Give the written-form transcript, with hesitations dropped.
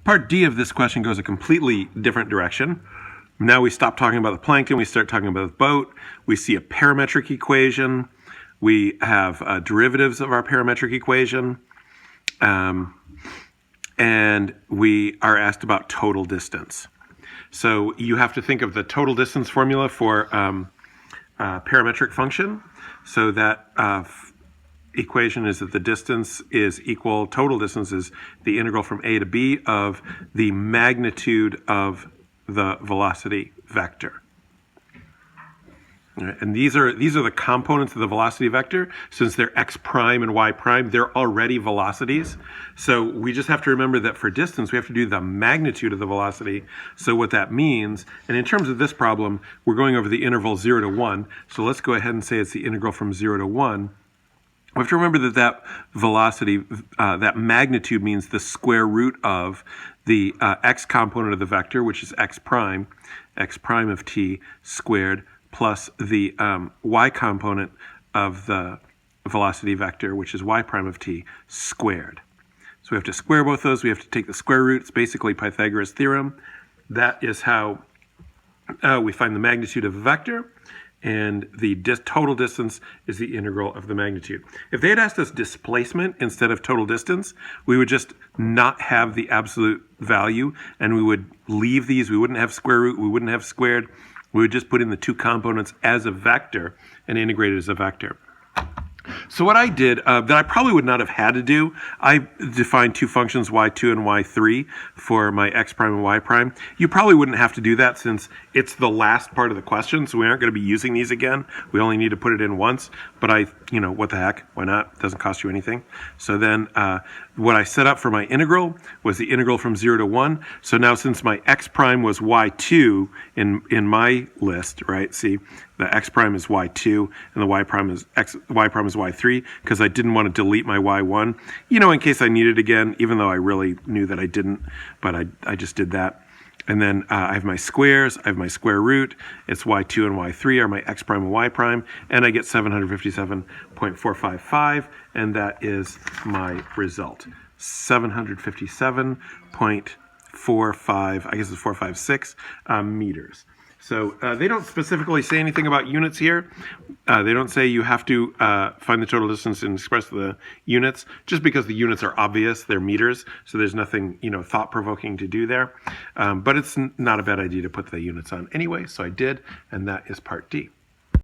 Part D of this question goes a completely different direction. Now we stop talking about the plankton, we start talking about the boat. We see a parametric equation. We have derivatives of our parametric equation. And we are asked about total distance. So you have to think of the total distance formula for parametric function. So that equation is that the distance is equal, total distance is the integral from A to B of the magnitude of the velocity vector. All right, and these are the components of the velocity vector. Since they're x prime and y prime, they're already velocities. So we just have to remember that for distance, we have to do the magnitude of the velocity. So what that means, and in terms of this problem, we're going over the interval 0 to 1. So let's go ahead and say it's the integral from 0 to 1. We have to remember that that velocity, that magnitude means the square root of the x component of the vector, which is x prime of t squared, plus the y component of the velocity vector, which is y prime of t squared. So we have to square both those. We have to take the square root. It's basically Pythagoras' theorem. That is how we find the magnitude of a vector. And the total distance is the integral of the magnitude. If they had asked us displacement instead of total distance, we would just not have the absolute value, and we would leave these. We wouldn't have square root. We wouldn't have squared. We would just put in the two components as a vector and integrate it as a vector. So what I did, that I probably would not have had to do, I defined two functions, y2 and y3, for my x prime and y prime. You probably wouldn't have to do that since it's the last part of the question, so we aren't going to be using these again. We only need to put it in once, but what the heck, why not? It doesn't cost you anything. So then what I set up for my integral was the integral from 0 to 1. So now since my x prime was y2 in my list, right, see, the x prime is y2 and the y prime is y3 because I didn't want to delete my y1, in case I need it again, even though I really knew that I didn't, but I just did that. And then I have my squares, I have my square root, it's y2 and y3 are my x prime and y prime, and I get 757.455, and that is my result. 757.45, I guess it's 456 meters. So they don't specifically say anything about units here. They don't say you have to find the total distance and express the units, just because the units are obvious, they're meters, so there's nothing thought-provoking to do there. But it's not a bad idea to put the units on anyway, so I did, and that is part D.